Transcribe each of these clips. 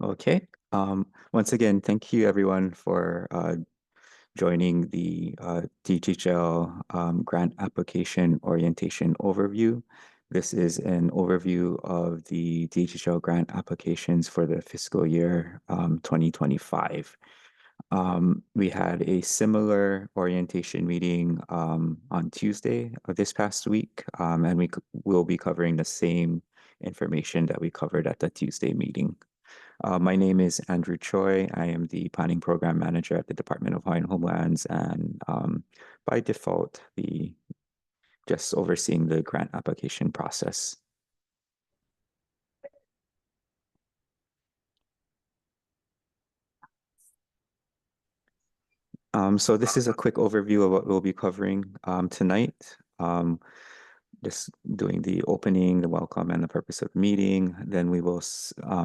Okay. Once again, thank you everyone for joining the DHHL grant application orientation overview. This is an overview of the DHHL grant applications for the fiscal year 2025. We had a similar orientation meeting on Tuesday of this past week, and we will be covering the same information that we covered at the Tuesday meeting. My name is Andrew Choi. I am the Planning Program Manager at the Department of Hawaiian Homelands, and by default, just overseeing the grant application process. So this is a quick overview of what we'll be covering tonight. Just doing the opening, the welcome, and the purpose of the meeting. Then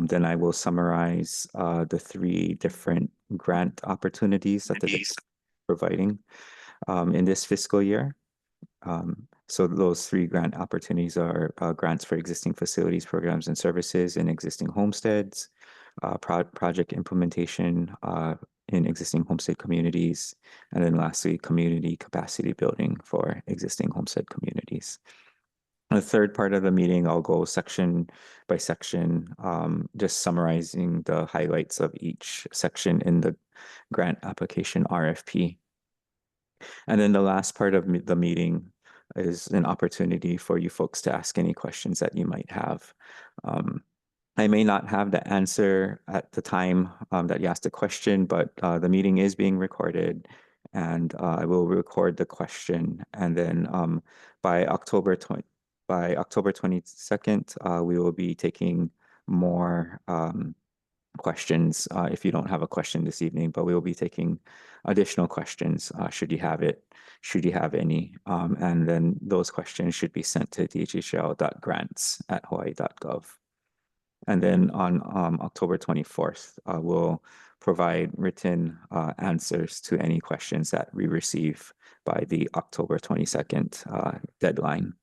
then I will summarize the three different grant opportunities that the district is providing in this fiscal year. So those three grant opportunities are grants for existing facilities, programs, and services in existing homesteads, project implementation in existing homestead communities, and then lastly, community capacity building for existing homestead communities. The third part of the meeting, I'll go section by section, just summarizing the highlights of each section in the grant application RFP. And then the last part of the meeting is an opportunity for you folks to ask any questions that you might have. I may not have the answer at the time that you asked the question, but the meeting is being recorded, and I will record the question. And then by October 22nd, we will be taking more questions if you don't have a question this evening, but we will be taking additional questions should you have any. And then those questions should be sent to dhhl.grants@hawaii.gov. And then on October 24th, we'll provide written answers to any questions that we receive by the October 22nd deadline.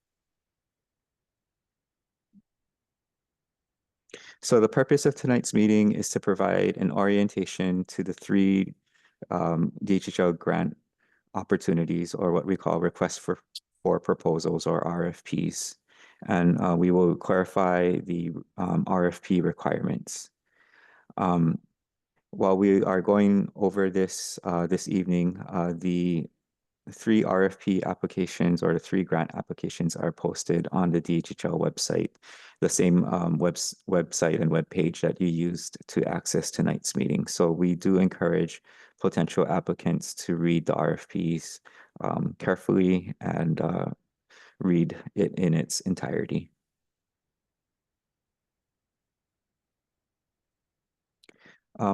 So the purpose of tonight's meeting is to provide an orientation to the three DHHL grant opportunities, or what we call requests for proposals, or RFPs. And we will clarify the RFP requirements. While we are going over this this evening, the three RFP applications, or the three grant applications, are posted on the DHHL website, the same website and webpage that you used to access tonight's meeting. So we do encourage potential applicants to read the RFPs carefully and read it in its entirety.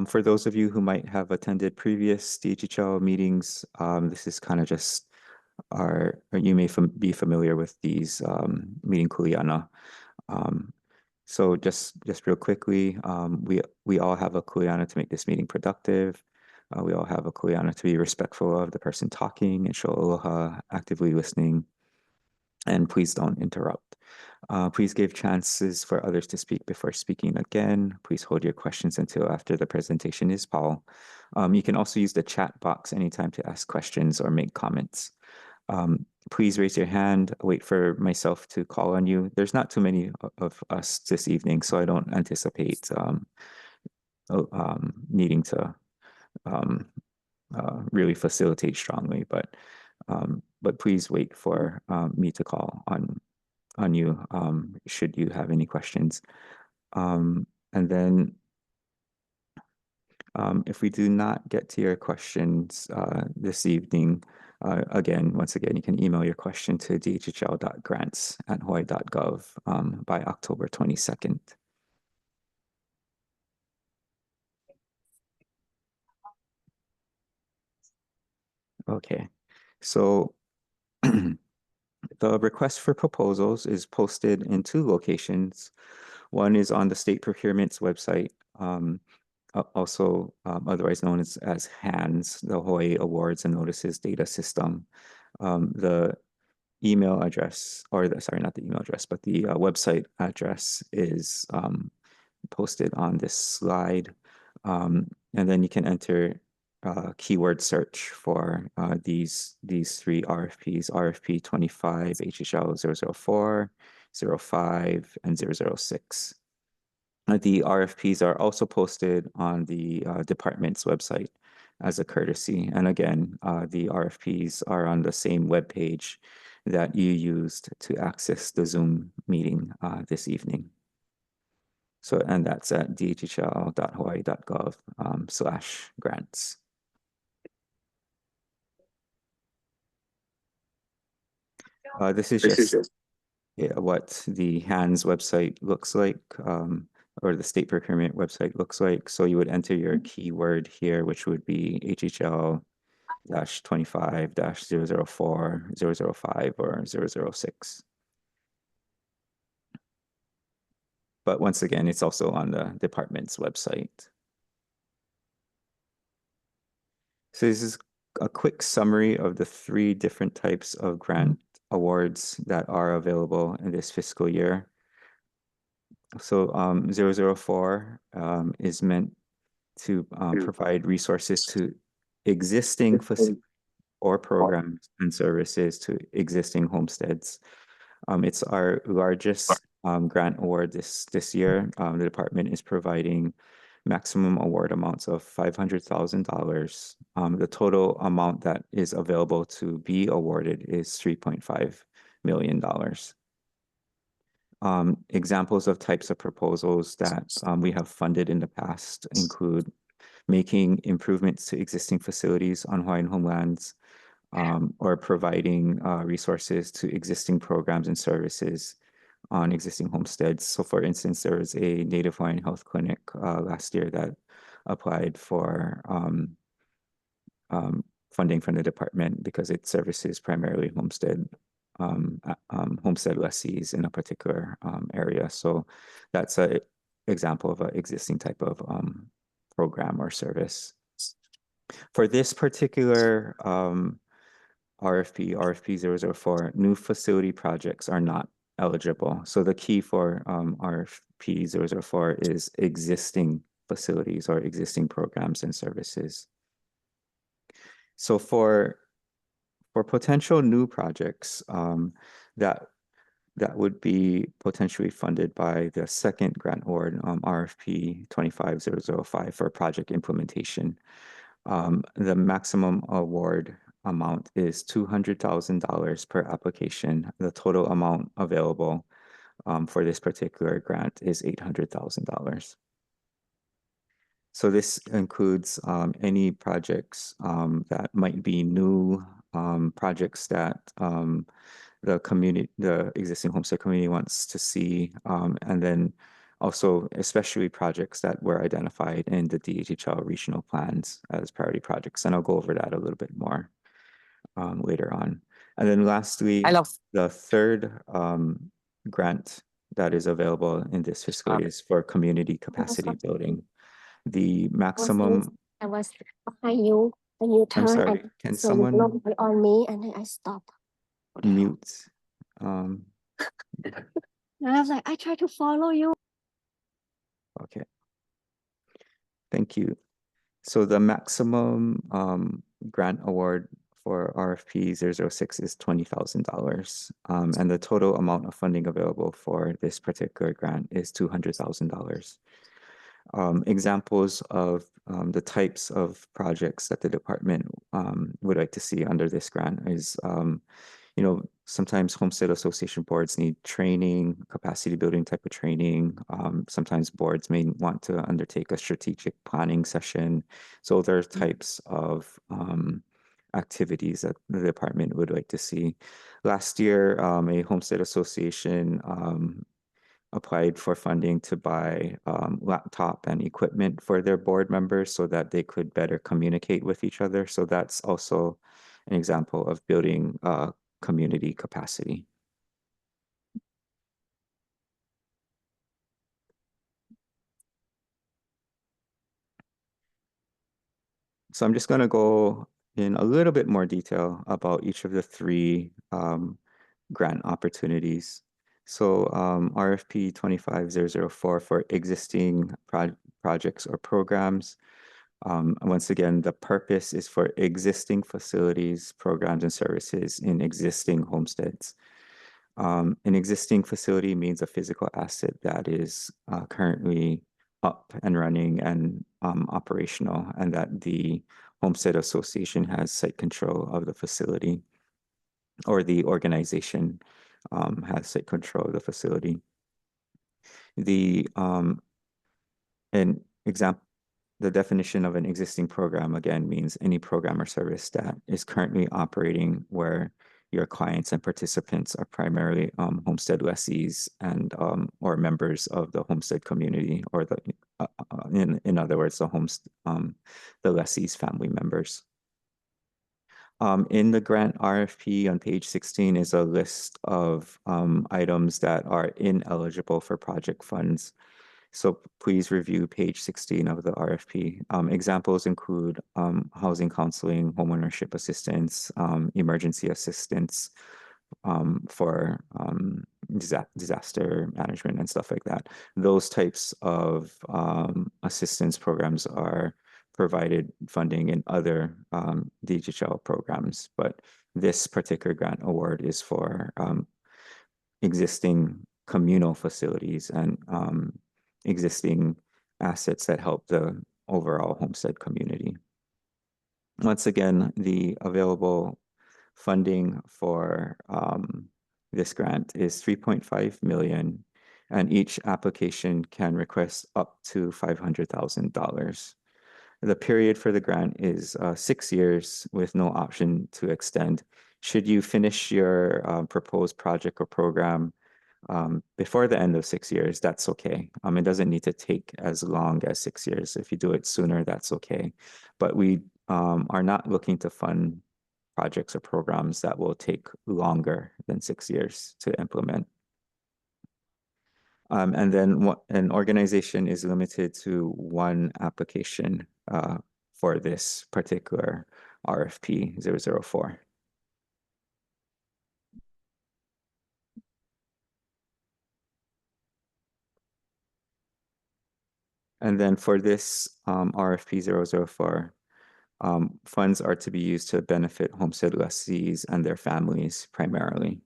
For those of you who might have attended previous DHHL meetings, this is kind of just or you may be familiar with these meeting kuleana. So just real quickly, we all have a kuleana to make this meeting productive. We all have a kuleana to be respectful of the person talking and show aloha, actively listening, and please don't interrupt. Please give chances for others to speak before speaking again. Please hold your questions until after the presentation is Paul. You can also use the chat box anytime to ask questions or make comments. Please raise your hand, wait for myself to call on you. There's not too many of us this evening, so I don't anticipate needing to really facilitate strongly, but please wait for me to call on you should you have any questions. And then if we do not get to your questions this evening, once again, you can email your question to dhhl.grants@hawaii.gov by October 22nd. Okay, so the request for proposals is posted in two locations. One is on the state procurement's website, also otherwise known as HANS, the Hawaii Awards and Notices Data System. The email address, or sorry, not the email address, but the website address is posted on this slide. And then you can enter keyword search for these three RFPs, RFP 25, HHL 004, 05, and 006. The RFPs are also posted on the department's website as a courtesy. And again, the RFPs are on the same web page that you used to access the Zoom meeting this evening. So, and that's at dhhl.hawaii.gov/grants. This is just what the HANS website looks like, or the state procurement website looks like. So you would enter your keyword here, which would be HHL-25-004, 005, or 006. But once again, it's also on the department's website. So this is a quick summary of the three different types of grant awards that are available in this fiscal year. So 004 is meant to provide resources to existing facilities or programs and services to existing homesteads. It's our largest grant award this year. The department is providing maximum award amounts of $500,000. The total amount that is available to be awarded is $3.5 million. Examples of types of proposals that we have funded in the past include making improvements to existing facilities on Hawaiian homelands, or providing resources to existing programs and services on existing homesteads. So for instance, there was a Native Hawaiian health clinic last year that applied for funding from the department because it services primarily homestead lessees in a particular area. So that's an example of an existing type of program or service. For this particular RFP 004, new facility projects are not eligible. So the key for RFP 004 is existing facilities or existing programs and services. So for potential new projects that would be potentially funded by the second grant award, RFP 25005 for project implementation. The maximum award amount is $200,000 per application. The total amount available for this particular grant is $800,000. So this includes any projects that might be new projects that the existing homestead community wants to see, and then also especially projects that were identified in the DHHL regional plans as priority projects. And I'll go over that a little bit more later on. And then lastly, the third grant that is available in this fiscal year is for community capacity building. The maximum. I was behind you when you I'm turn. sorry, can so someone you blow on me and then I stop. mute? And I was like, I try to follow you. Okay. Thank you. So the maximum grant award for RFP 006 is $20,000. And the total amount of funding available for this particular grant is $200,000. Examples of the types of projects that the department would like to see under this grant is, sometimes homestead association boards need training, capacity building type of training. Sometimes boards may want to undertake a strategic planning session. So there are types of activities that the department would like to see. Last year, a homestead association applied for funding to buy laptop and equipment for their board members so that they could better communicate with each other. So that's also an example of building community capacity. So I'm just going to go in a little bit more detail about each of the three grant opportunities. So RFP 25004 for existing projects or programs. Once again, the purpose is for existing facilities, programs, and services in existing homesteads. An existing facility means a physical asset that is currently up and running and operational, and that the homestead association has site control of the facility, or the organization has site control of the facility. The an example, the definition of an existing program again means any program or service that is currently operating where your clients and participants are primarily homestead lessees and or members of the homestead community, or the in other words, the lessees' family members. In the grant RFP on page 16 is a list of items that are ineligible for project funds. So please review page 16 of the RFP. Examples include housing counseling, homeownership assistance, emergency assistance for disaster management and stuff like that. Those types of assistance programs are provided funding in other DHHL programs, but this particular grant award is for existing communal facilities and existing assets that help the overall homestead community. Once again, the available funding for this grant is 3.5 million, and each application can request up to $500,000. The period for the grant is 6 years with no option to extend. Should you finish your proposed project or program before the end of 6 years, that's okay. It doesn't need to take as long as 6 years. If you do it sooner, that's okay. But we are not looking to fund projects or programs that will take longer than 6 years to implement. And then an organization is limited to one application for this particular RFP 004. And then for this RFP 004, funds are to be used to benefit homestead lessees and their families primarily.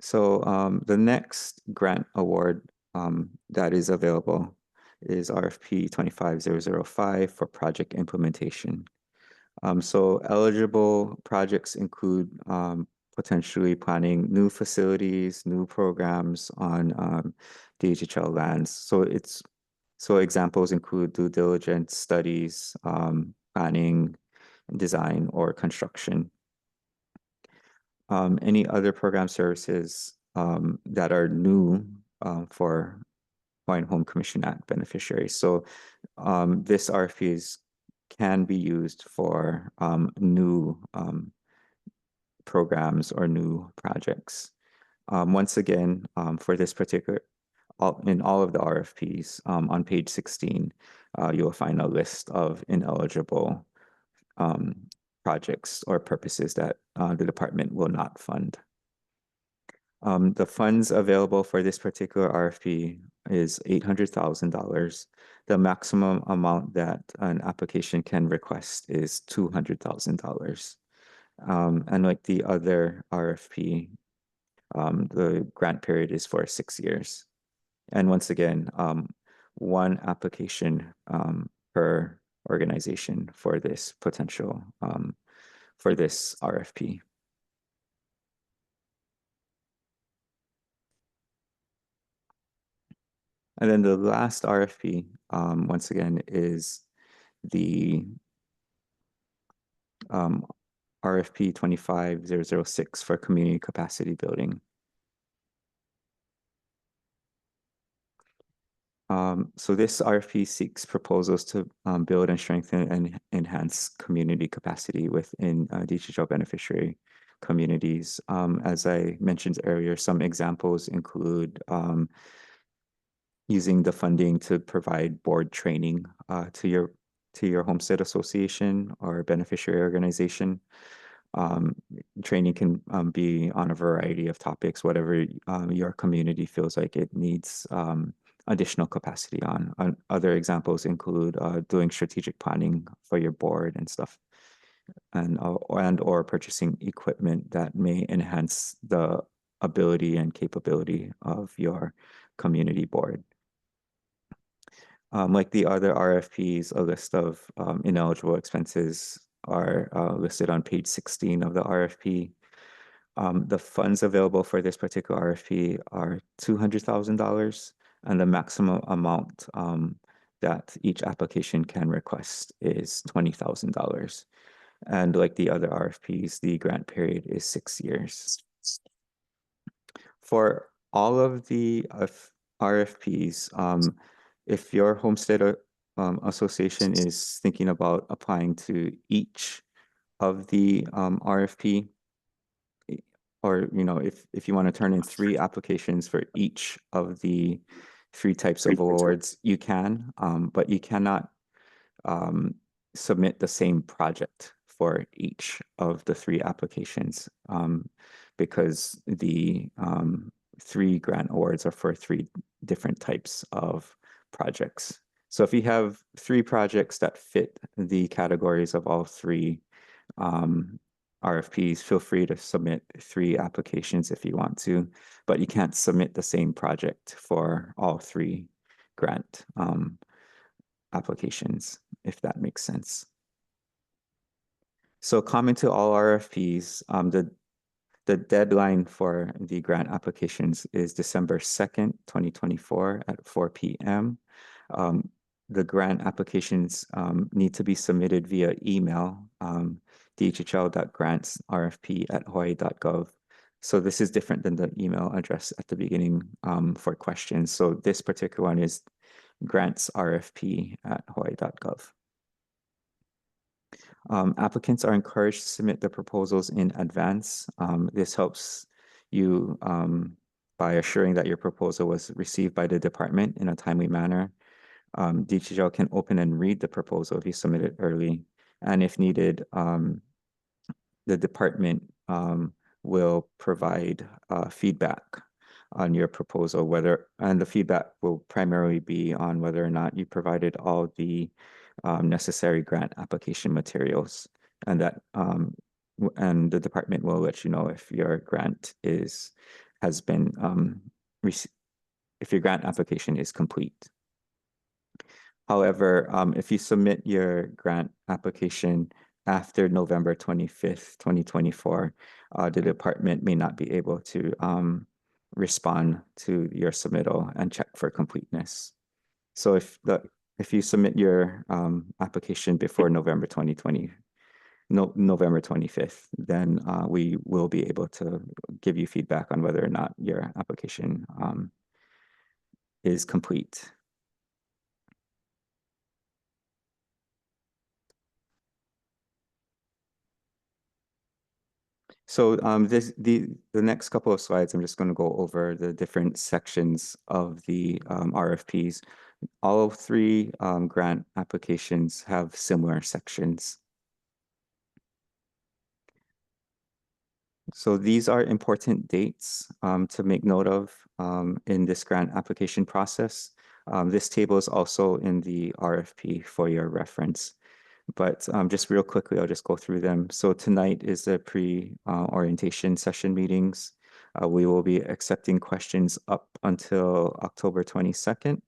So the next grant award that is available is RFP 25005 for project implementation. So eligible projects include potentially planning new facilities, new programs on DHHL lands. So examples include due diligence studies, planning, design, or construction. Any other program services that are new for Hawaiian Home Commission Act beneficiaries. So this RFP can be used for new programs or new projects. Once again, for this particular, in all of the RFPs, on page 16, you'll find a list of ineligible projects or purposes that the department will not fund. The funds available for this particular RFP is $800,000. The maximum amount that an application can request is $200,000. And like the other RFP, the grant period is for 6 years. And once again, one application per organization for this potential, for this RFP. And then the last RFP, once again, is the RFP 25006 for community capacity building. So this RFP seeks proposals to build and strengthen and enhance community capacity within DHHL beneficiary communities. As I mentioned earlier, some examples include using the funding to provide board training to to your homestead association or beneficiary organization. Um, Training can be on a variety of topics, whatever your community feels like it needs additional capacity on. Other examples include doing strategic planning for your board and stuff, and or purchasing equipment that may enhance the ability and capability of your community board. Like the other RFPs, a list of ineligible expenses are listed on page 16 of the RFP. The funds available for this particular RFP are $200,000, and the maximum amount that each application can request is $20,000. And like the other RFPs, the grant period is 6 years. For all of the RFPs, if your homestead association is thinking about applying to each of the RFP, or if you want to turn in 3 applications for each of the 3 types of awards, you can, but you cannot submit the same project for each of the 3 applications, because the 3 grant awards are for 3 different types of projects. So if you have 3 projects that fit the categories of all 3 RFPs, feel free to submit 3 applications if you want to, but you can't submit the same project for all 3 grant applications, if that makes sense. So common to all RFPs, the deadline for the grant applications is December 2nd, 2024 at 4 p.m. The grant applications need to be submitted via email, dHHL.grantsrfp@hawaii.gov. So this is different than the email address at the beginning for questions. So this particular one is grantsrfp@hawaii.gov. Applicants are encouraged to submit their proposals in advance. This helps you by assuring that your proposal was received by the department in a timely manner. DHHL can open and read the proposal if you submit it early. And if needed, the department will provide feedback on your proposal, and the feedback will primarily be on whether or not you provided all the necessary grant application materials, and that and the department will let you know if your grant has been if your grant application is complete. However, if you submit your grant application after November 25th, 2024, the department may not be able to respond to your submittal and check for completeness. So if you submit your application before November 25th, then we will be able to give you feedback on whether or not your application is complete. So the next couple of slides, I'm just going to go over the different sections of the RFPs. All 3 grant applications have similar sections. So these are important dates to make note of in this grant application process. This table is also in the RFP for your reference. But just real quickly, I'll just go through them. So tonight is the pre-orientation session meetings. We will be accepting questions up until October 22nd.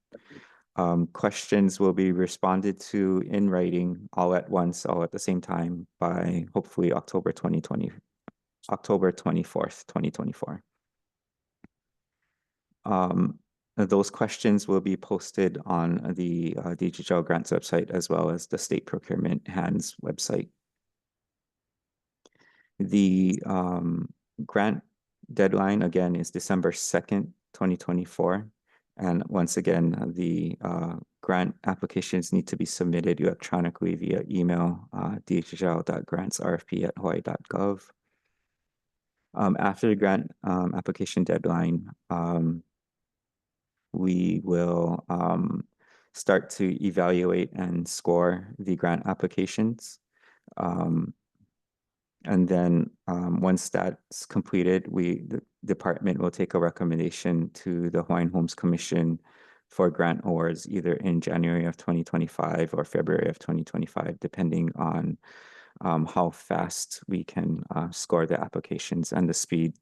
Questions will be responded to in writing all at once, all at the same time by hopefully October 24th, 2024. Those questions will be posted on the DHHL grants website as well as the state procurement hands website. The grant deadline again is December 2nd, 2024. And once again, the grant applications need to be submitted electronically via email, dHHL.grantsrfp@hawaii.gov. After the grant application deadline, we will start to evaluate and score the grant applications. And then once that's completed, the department will take a recommendation to the Hawaiian Homes Commission for grant awards either in January of 2025 or February of 2025, depending on how fast we can score the applications, and the speed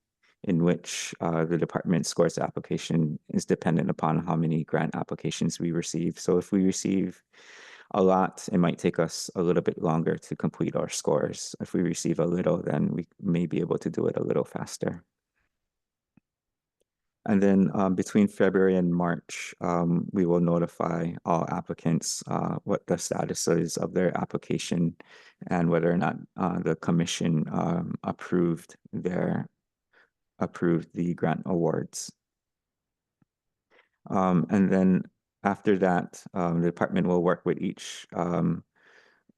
in which the department scores the application is dependent upon how many grant applications we receive. So if we receive a lot, it might take us a little bit longer to complete our scores. If we receive a little, then we may be able to do it a little faster. And then between February and March, we will notify all applicants what the status is of their application and whether or not the commission approved the grant awards. And then after that, the department will work with each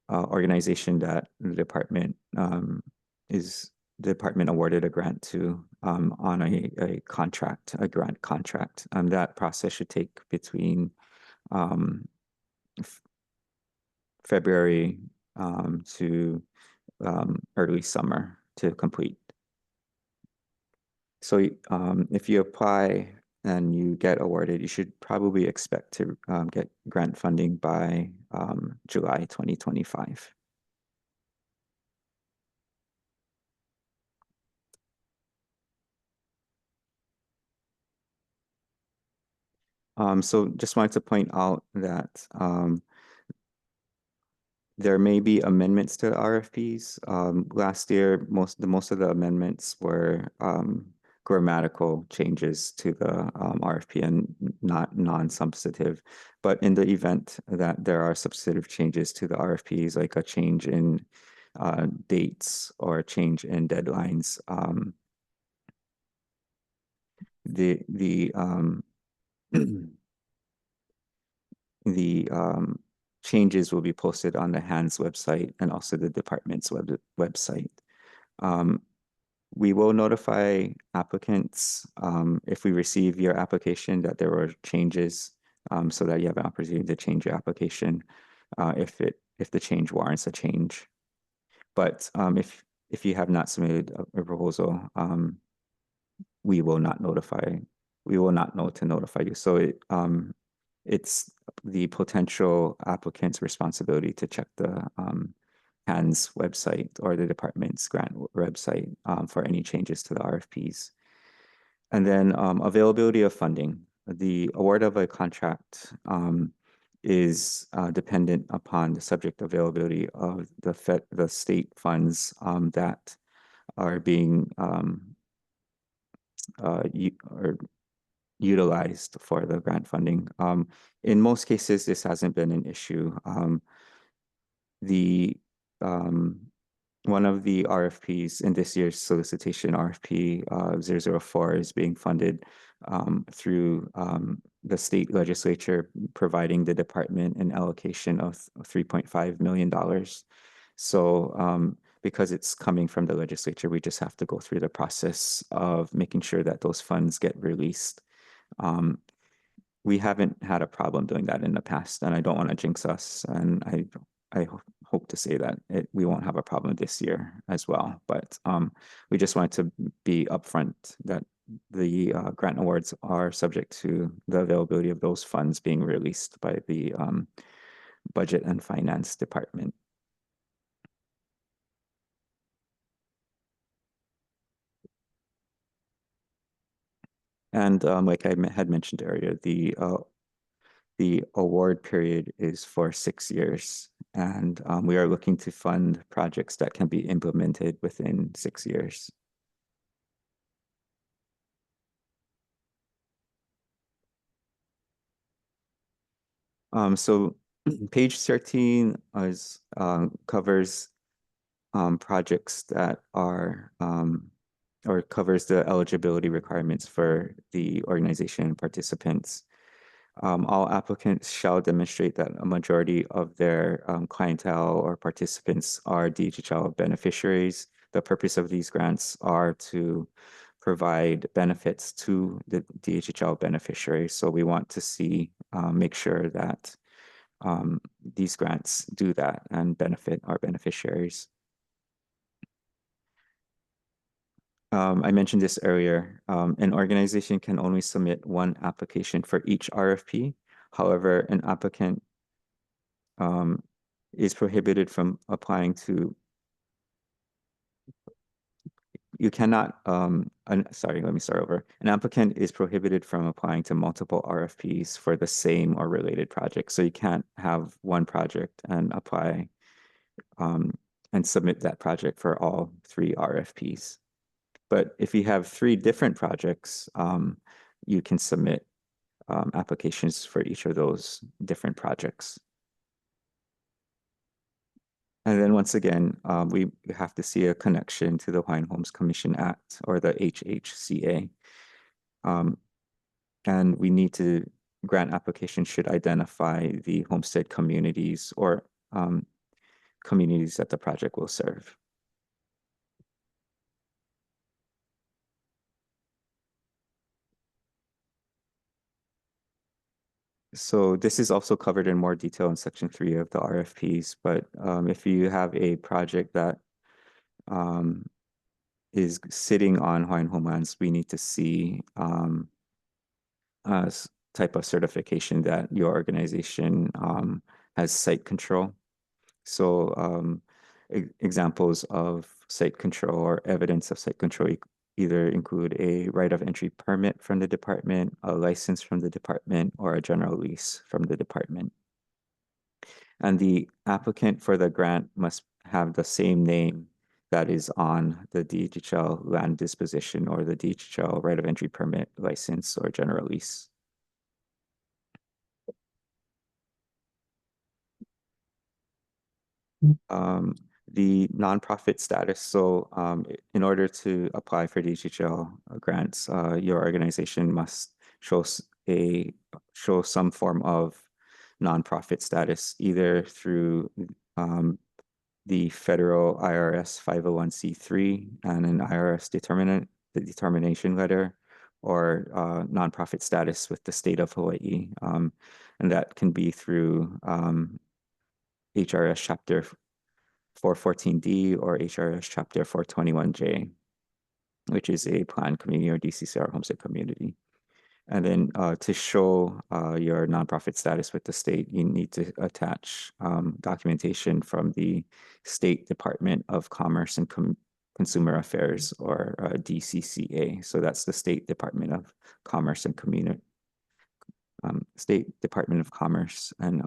organization that the department awarded a grant to on a grant contract. That process should take between February to early summer to complete. So if you apply and you get awarded, you should probably expect to get grant funding by July 2025. So just wanted to point out that there may be amendments to the RFPs. Last year, most of the amendments were grammatical changes to the RFP and not non-substantive. But in the event that there are substantive changes to the RFPs, like a change in dates or a change in deadlines, the changes will be posted on the HANDS website and also the department's website. We will notify applicants if we receive your application that there were changes, so that you have an opportunity to change your application if the change warrants a change. But if you have not submitted a proposal, we will not know to notify you. So it's the potential applicant's responsibility to check the HANDS website or the department's grant website for any changes to the RFPs. And then availability of funding. The award of a contract is dependent upon the subject availability of the state funds that are being utilized for the grant funding. In most cases, this hasn't been an issue. One of the RFPs in this year's solicitation, RFP 004, is being funded through the state legislature providing the department an allocation of $3.5 million. So because it's coming from the legislature, we just have to go through the process of making sure that those funds get released. We haven't had a problem doing that in the past, and I don't want to jinx us. And I hope to say that we won't have a problem this year as well. But we just wanted to be upfront that the grant awards are subject to the availability of those funds being released by the Budget and Finance Department. And like I had mentioned earlier, the award period is for 6 years, and we are looking to fund projects that can be implemented within 6 years. So page 13 covers projects that are or covers the eligibility requirements for the organization participants. All applicants shall demonstrate that a majority of their clientele or participants are DHHL beneficiaries. The purpose of these grants are to provide benefits to the DHHL beneficiaries. So we want to see make sure that these grants do that and benefit our beneficiaries. I mentioned this earlier. An organization can only submit one application for each RFP. However, an applicant is prohibited from applying to, you cannot, sorry, let me start over. An applicant is prohibited from applying to multiple RFPs for the same or related project. So you can't have one project and apply and submit that project for all 3 RFPs. But if you have 3 different projects, you can submit applications for each of those different projects. And then once again, we have to see a connection to the Hawaiian Homes Commission Act or the HHCA. And we need to, grant applications should identify the homestead communities or communities that the project will serve. So this is also covered in more detail in section 3 of the RFPs, but if you have a project that is sitting on Hawaiian homelands, we need to see a type of certification that your organization has site control. So examples of site control or evidence of site control either include a right of entry permit from the department, a license from the department, or a general lease from the department. And the applicant for the grant must have the same name that is on the DHHL land disposition or the DHHL right of entry permit, license, or general lease. The nonprofit status. So in order to apply for DHHL grants, your organization must show some form of nonprofit status, either through the federal IRS 501c3 and an IRS determination letter, or nonprofit status with the state of Hawaii. And that can be through HRS chapter 414D or HRS chapter 421J, which is a planned community or DCCR homestead community. And then to show your nonprofit status with the state, you need to attach documentation from the State Department of Commerce and Consumer Affairs, or DCCA. So that's the State Department of Commerce and State Department of Commerce and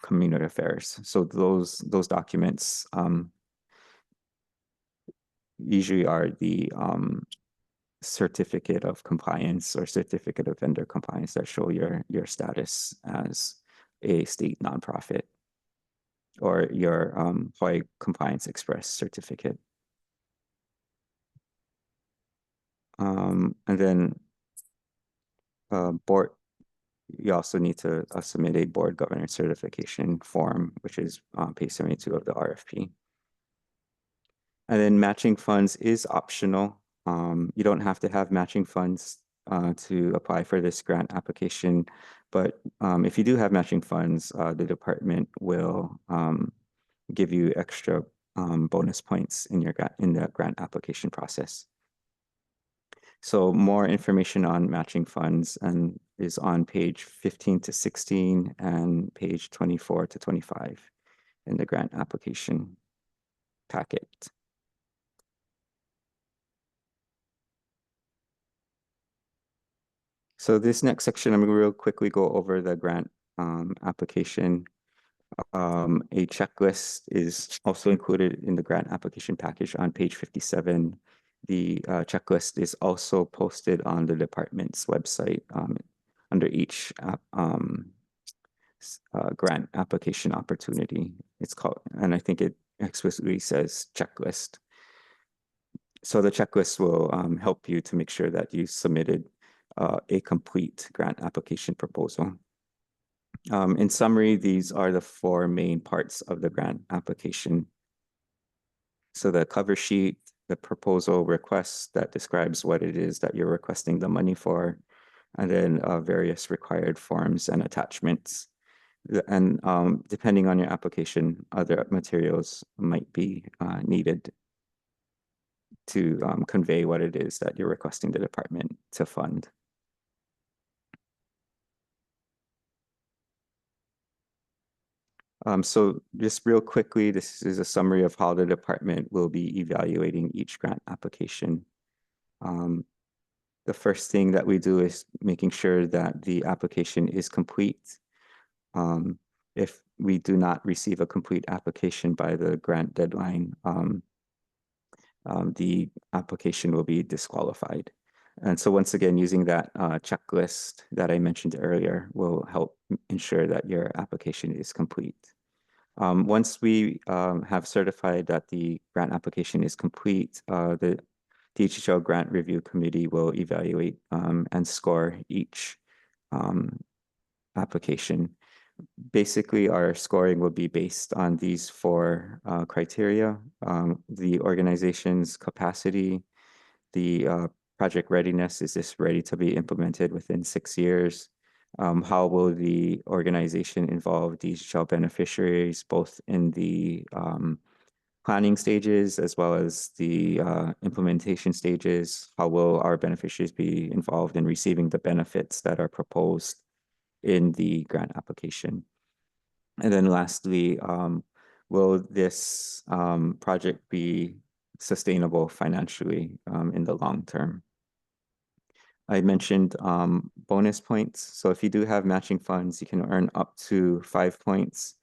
Community Affairs. So those documents usually are the certificate of compliance or certificate of vendor compliance that show your status as a state nonprofit, or your Hawaii Compliance Express certificate. And then board, you also need to submit a board governance certification form, which is page 72 of the RFP. And then matching funds is optional. You don't have to have matching funds to apply for this grant application, but if you do have matching funds, the department will give you extra bonus points in the grant application process. So more information on matching funds is on page 15 to 16 and page 24 to 25 in the grant application packet. So this next section, I'm going to real quickly go over the grant application. A checklist is also included in the grant application package on page 57. The checklist is also posted on the department's website under each grant application opportunity. It's called, and I think it explicitly says checklist. So the checklist will help you to make sure that you submitted a complete grant application proposal. In summary, these are the 4 main parts of the grant application. So the cover sheet, the proposal request that describes what it is that you're requesting the money for, and then various required forms and attachments. And depending on your application, other materials might be needed to convey what it is that you're requesting the department to fund. So just real quickly, this is a summary of how the department will be evaluating each grant application. The first thing that we do is making sure that the application is complete. If we do not receive a complete application by the grant deadline, the application will be disqualified. And so once again, using that checklist that I mentioned earlier will help ensure that your application is complete. Once we have certified that the grant application is complete, the DHHL Grant Review Committee will evaluate and score each application. Basically, our scoring will be based on these four criteria: the organization's capacity, the project readiness, is this ready to be implemented within 6 years? How will the organization involve DHHL beneficiaries, both in the planning stages as well as the implementation stages? How will our beneficiaries be involved in receiving the benefits that are proposed in the grant application? And then lastly, will this project be sustainable financially in the long term? I mentioned bonus points. So if you do have matching funds, you can earn up to 5 points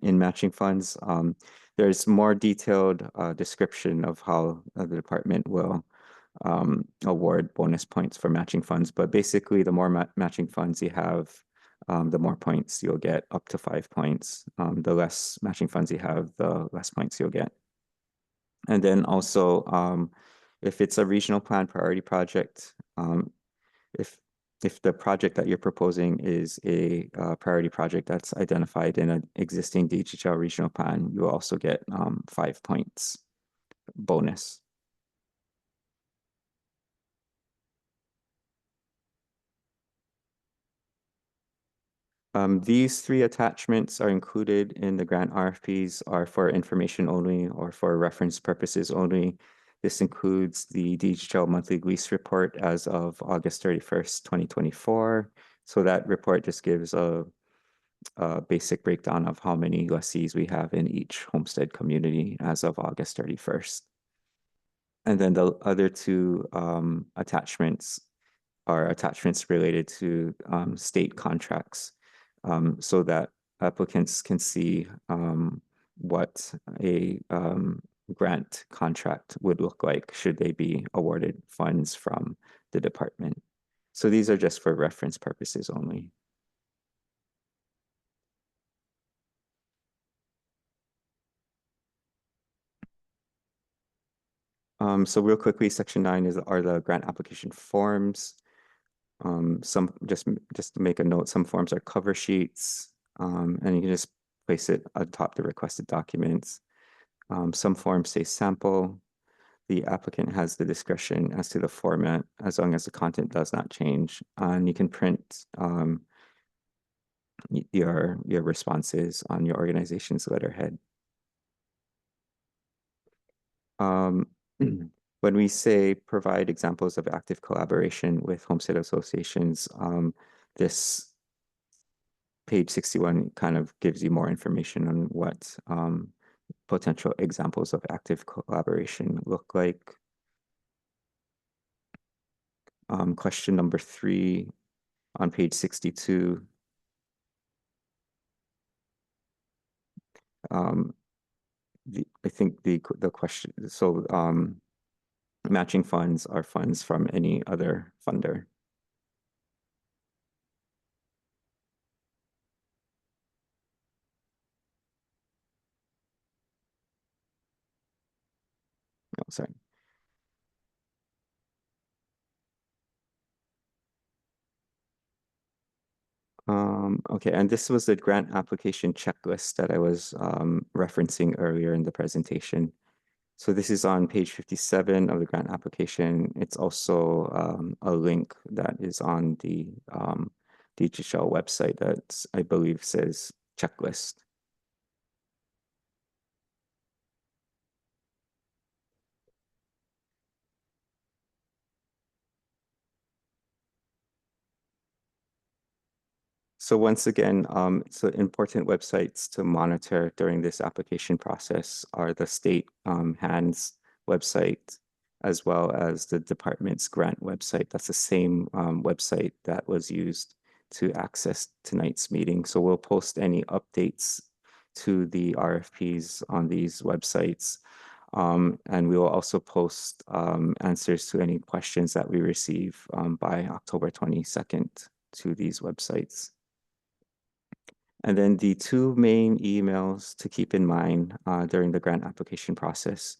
in matching funds. There's more detailed description of how the department will award bonus points for matching funds. But basically, the more matching funds you have, the more points you'll get, up to 5 points. The less matching funds you have, the less points you'll get. And then also, if it's a regional plan priority project, if the project that you're proposing is a priority project that's identified in an existing DHHL regional plan, you will also get 5 points bonus. These 3 attachments are included in the grant RFPs, are for information only or for reference purposes only. This includes the DHHL monthly lease report as of August 31st, 2024. So that report just gives a basic breakdown of how many lessees we have in each homestead community as of August 31st. And then the other 2 attachments are attachments related to state contracts, so that applicants can see what a grant contract would look like should they be awarded funds from the department. So these are just for reference purposes only. So real quickly, section 9 are the grant application forms. Some just to make a note, some forms are cover sheets, and you can just place it atop the requested documents. Some forms say sample. The applicant has the discretion as to the format as long as the content does not change. And you can print your responses on your organization's letterhead. When we say provide examples of active collaboration with homestead associations, this page 61 kind of gives you more information on what potential examples of active collaboration look like. Question number 3 on page 62. I think the question, so matching funds are funds from any other funder. Oh, sorry. Okay, and this was the grant application checklist that I was referencing earlier in the presentation. So this is on page 57 of the grant application. It's also a link that is on the DHHL website that I believe says checklist. So once again, so important websites to monitor during this application process are the state HANDS website, as well as the department's grant website. That's the same website that was used to access tonight's meeting. So we'll post any updates to the RFPs on these websites. And we will also post answers to any questions that we receive by October 22nd to these websites. And then the two main emails to keep in mind during the grant application process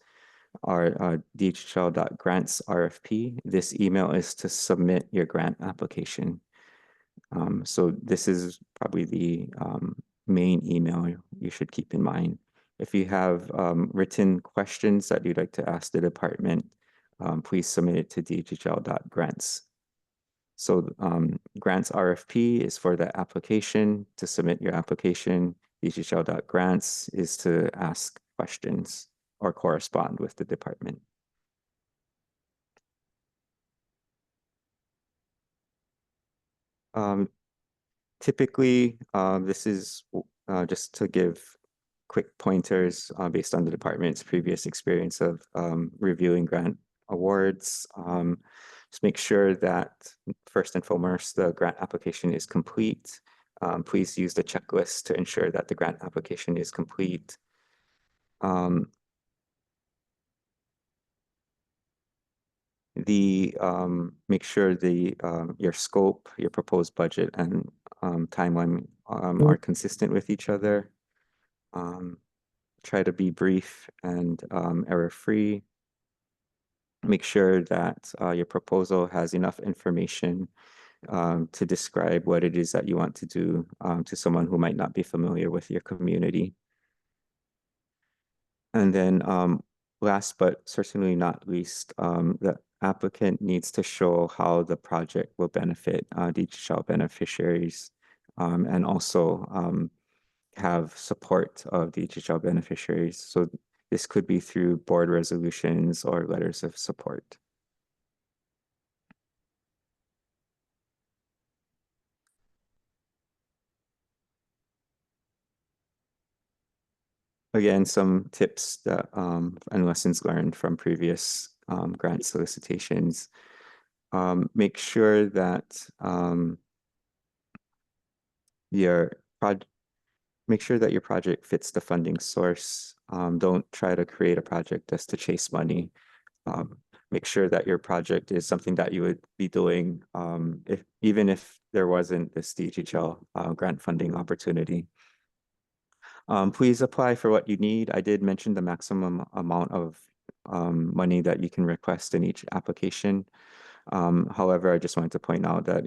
are dhl.grantsrfp. This email is to submit your grant application. So this is probably the main email you should keep in mind. If you have written questions that you'd like to ask the department, please submit it to dhl.grants. So grants RFP is for the application to submit your application. DHHL.grants is to ask questions or correspond with the department. Typically, this is just to give quick pointers based on the department's previous experience of reviewing grant awards. Just make sure that first and foremost, the grant application is complete. Please use the checklist to ensure that the grant application is complete. Make sure your scope, your proposed budget, and timeline are consistent with each other. Try to be brief and error-free. Make sure that your proposal has enough information to describe what it is that you want to do to someone who might not be familiar with your community. And then last but certainly not least, the applicant needs to show how the project will benefit DHHL beneficiaries and also have support of DHHL beneficiaries. So this could be through board resolutions or letters of support. Again, some tips that and lessons learned from previous grant solicitations. Make sure that your project make sure that your project fits the funding source. Don't try to create a project just to chase money. Make sure that your project is something that you would be doing even if there wasn't this DHHL grant funding opportunity. Please apply for what you need. I did mention the maximum amount of money that you can request in each application. However, I just wanted to point out that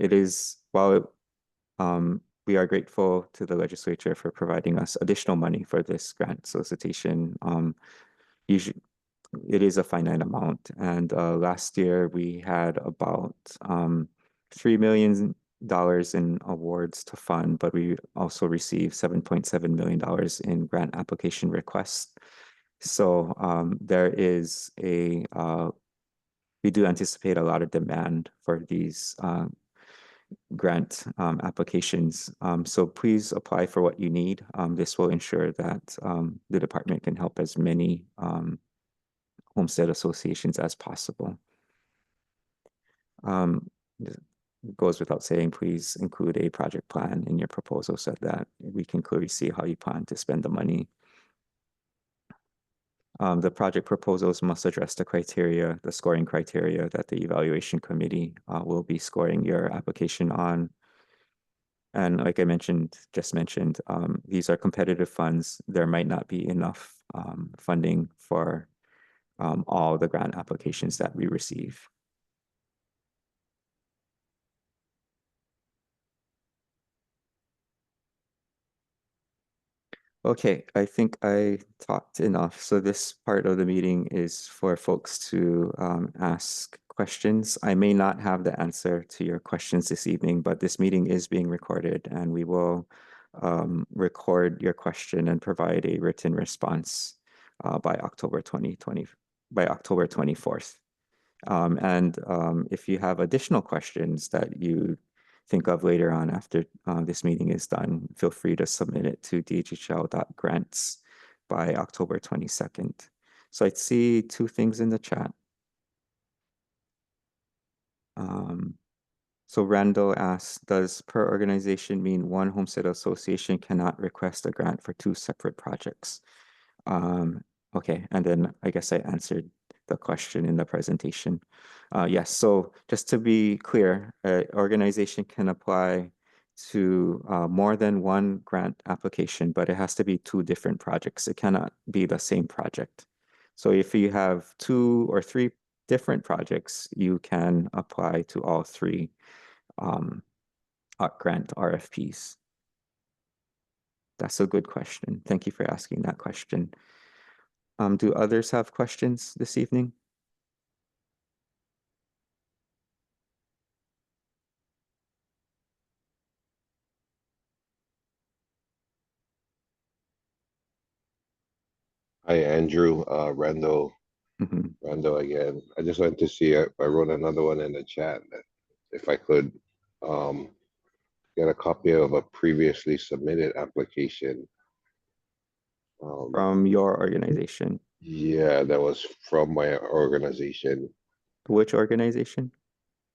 we are grateful to the legislature for providing us additional money for this grant solicitation. Usually, it is a finite amount, and last year we had about $3 million in awards to fund, but we also received $7.7 million in grant application requests. So we do anticipate a lot of demand for these grant applications. So please apply for what you need. This will ensure that the department can help as many homestead associations as possible. It goes without saying, please include a project plan in your proposal so that we can clearly see how you plan to spend the money. The project proposals must address the scoring criteria that the evaluation committee will be scoring your application on. And like I just mentioned, these are competitive funds. There might not be enough funding for all the grant applications that we receive. Okay, I think I talked enough. So this part of the meeting is for folks to ask questions. I may not have the answer to your questions this evening, but this meeting is being recorded and we will record your question and provide a written response by by October 24th. If you have additional questions that you think of later on after this meeting is done, feel free to submit it to dhhl.grants by October 22nd. So I see two things in the chat. Um, so Randall asks, does per organization mean one homestead association cannot request a grant for two separate projects? Okay, and then I guess I answered the question in the presentation. Yes, so just to be clear, an organization can apply to more than one grant application, but it has to be two different projects. It cannot be the same project. So if you have two or three different projects, you can apply to all three grant RFPs. That's a good question. Thank you for asking that question. Do others have questions this evening? Hi, Andrew, Mhm. Rando again. I just wanted to see, I wrote another one in the chat that if I could um, get a copy of a previously submitted application. From your organization. Yeah, that was from my organization. Which organization?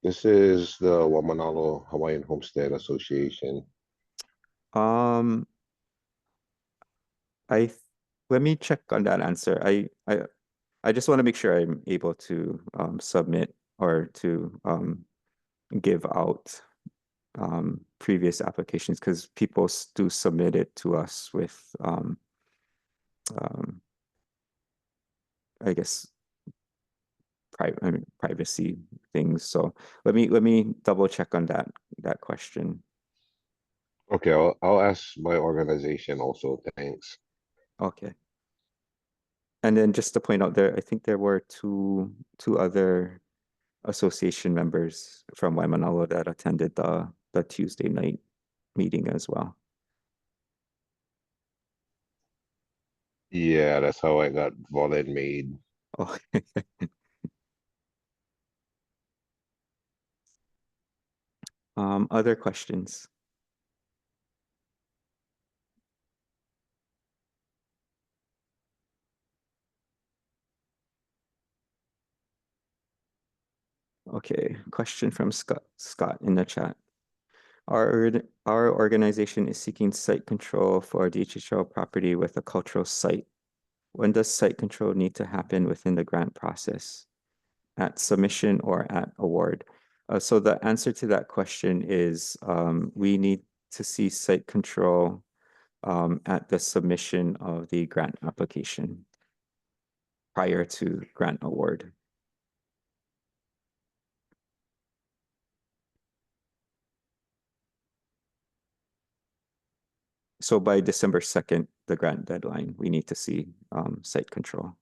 This is the Wamanalo Hawaiian Homestead Association. Um, I let me check on that answer. I just want to make sure I'm able to submit or to give out previous applications because people do submit it to us with um, I guess privacy things. So let me double check on that question. Okay, I'll ask my organization also. Thanks. Okay. And then just to point out there, I think there were two other association members from Waimanalo that attended the Tuesday night meeting as well. Yeah, that's how I got Volin made. Oh, other questions? Okay, question from Scott in the chat. Our organization is seeking site control for DHHL property with a cultural site. When does site control need to happen within the grant process? At submission or at award? So the answer to that question is we need to see site control at the submission of the grant application prior to grant award. So by December 2nd, the grant deadline, we need to see site control.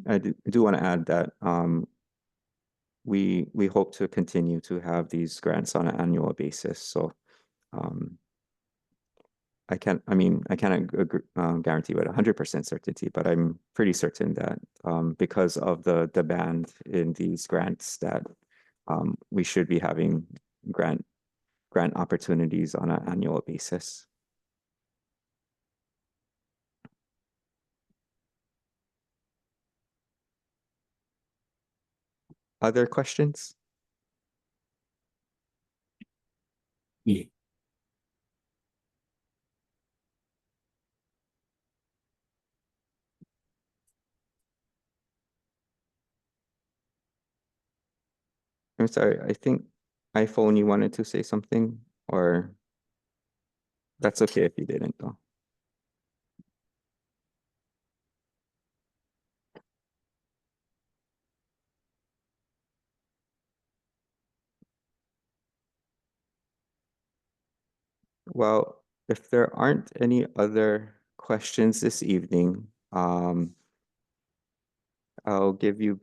I do want to add that we hope to continue to have these grants on an annual basis. So I can't guarantee with 100% certainty, but I'm pretty certain that because of the demand in these grants that we should be having grant opportunities on an annual basis. Other questions? Yeah. I'm sorry, I think iPhone, you wanted to say something, or that's okay if you didn't though. Well, if there aren't any other questions this evening, I'll give you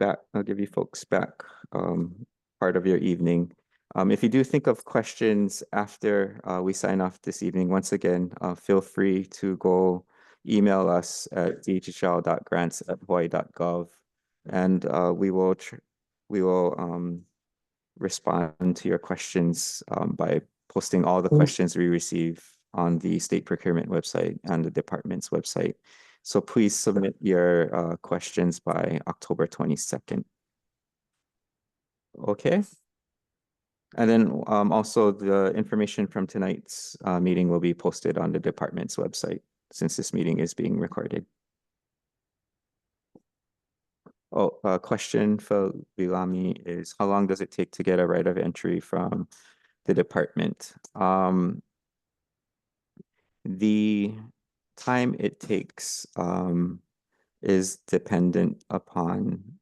folks back part of your evening. If you do think of questions after we sign off this evening, once again, feel free to go email us at dhhl.grants@hawaii.gov, and we will respond to your questions by posting all the questions we receive on the state procurement website and the department's website. So please submit your questions by October 22nd. Okay. And then also the information from tonight's meeting will be posted on the department's website since this meeting is being recorded. Oh, a question for Vilami is how long does it take to get a right of entry from the department? The time it takes is dependent upon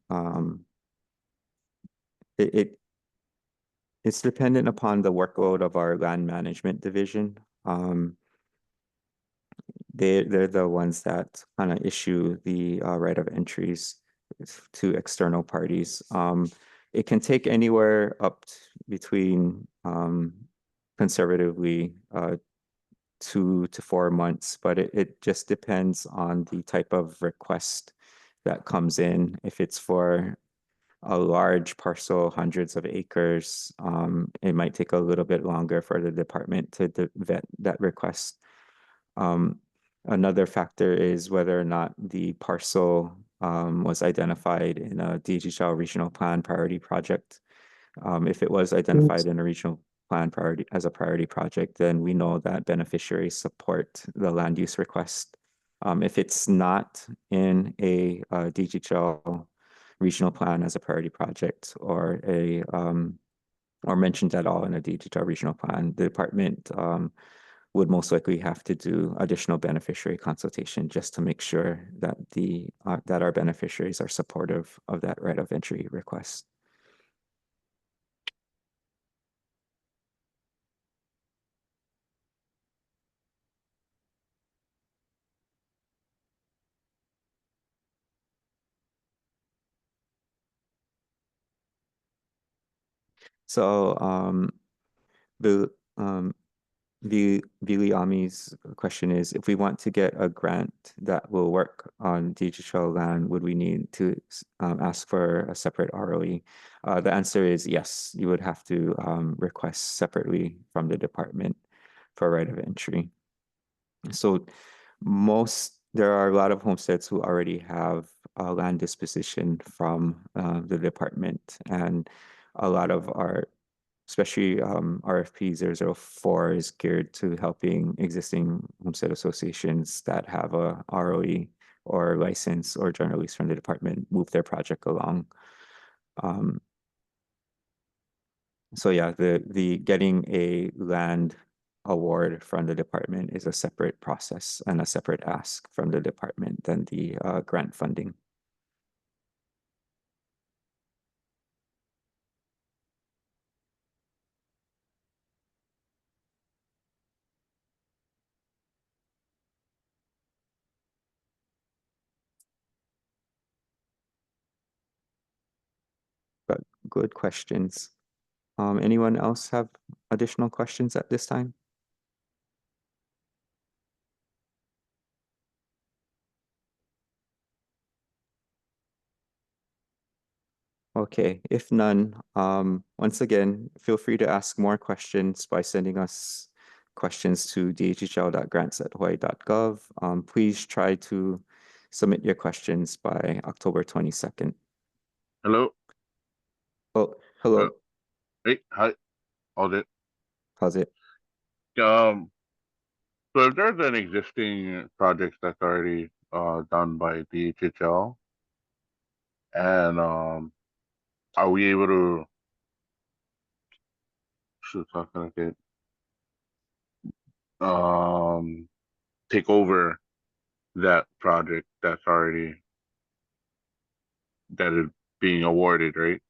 it's dependent upon the workload of our land management division. They're the ones that kind of issue the right of entries to external parties. It can take anywhere up between conservatively 2 to 4 months, but it just depends on the type of request that comes in. If it's for a large parcel, hundreds of acres, it might take a little bit longer for the department to vet that request. Another factor is whether or not the parcel was identified in a DHHL regional plan priority project. If it was identified in a regional plan priority as a priority project, then we know that beneficiaries support the land use request. If it's not in a DHHL regional plan as a priority project or or mentioned at all in a DHHL regional plan, the department would most likely have to do additional beneficiary consultation just to make sure that that our beneficiaries are supportive of that right of entry request. So the Biliami's question is, if we want to get a grant that will work on DHHL land, would we need to ask for a separate ROE? The answer is yes, you would have to request separately from the department for right of entry. So there are a lot of homesteads who already have land disposition from the department, and a lot of our especially RFP 004 is geared to helping existing homestead associations that have a ROE or license or general lease from the department move their project along. So yeah, the getting a land award from the department is a separate process and a separate ask from the department than the grant funding. But good questions. Anyone else have additional questions at this time? Okay, if none, once again, feel free to ask more questions by sending us questions to dhhl.grants@hawaii.gov. Please try to submit your questions by October 22nd. Hello. Oh, hello. Hey, hi. All it. How's it? So if there's an existing project that's already done by DHHL, and are we able to how can I say it? Take over that project that is being awarded, right?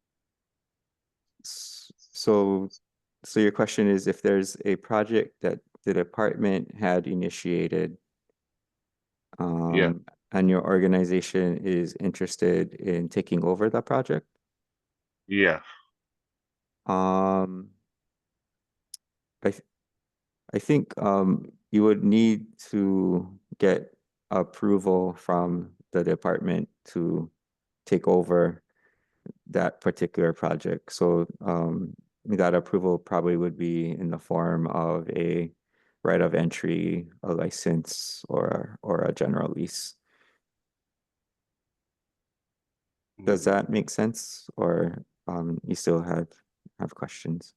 So your question is if there's a project that the department had initiated. Yeah. And your organization is interested in taking over the project. Yes. Um, I th I think you would need to get approval from the department to take over that particular project. So that approval probably would be in the form of a right of entry, a license, or a general lease. Does that make sense, or you still have questions?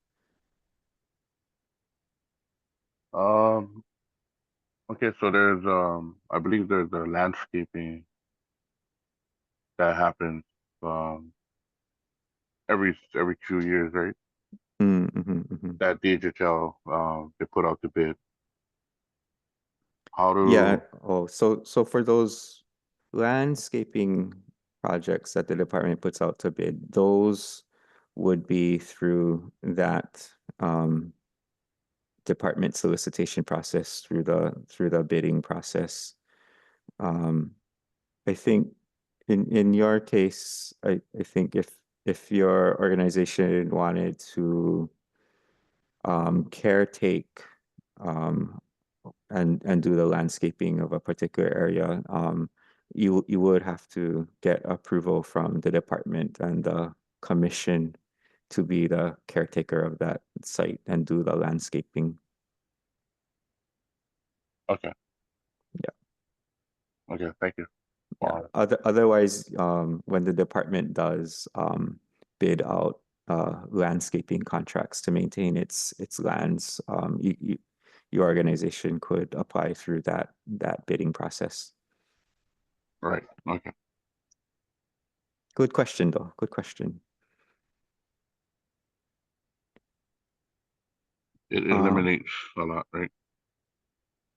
Um, okay, so there's I believe there's a landscaping that happens um every 2 years, right? Mm-hmm. That DHHL they put out the bid. How Yeah. to Oh, so for those landscaping projects that the department puts out to bid, those would be through that department solicitation process, through the bidding process. Um, I think in your case, I think if your organization wanted to caretake um, and do the landscaping of a particular area, you would have to get approval from the department and the commission to be the caretaker of that site and do the landscaping. okay. Yeah. Okay, thank you. Yeah. Otherwise, when the department does bid out landscaping contracts to maintain its lands, your organization could apply through that bidding process. Right. Okay. Good question, though. Good question. It eliminates a lot, right?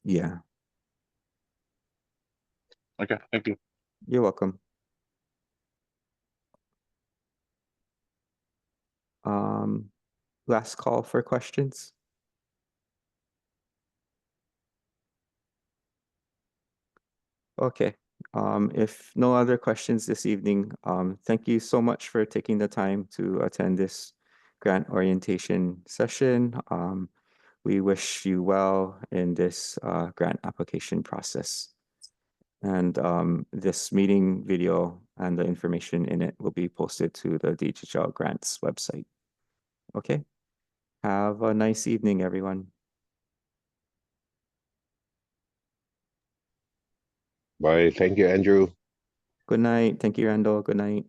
Yeah, Okay, thank you. you're welcome. Last call for questions. Okay. If no other questions this evening, thank you so much for taking the time to attend this grant orientation session. We wish you well in this grant application process. And this meeting video and the information in it will be posted to the DHHL grants website. Okay. Have a nice evening, everyone. Bye. Thank you, Andrew. Good night. Thank you, Randall. Good night.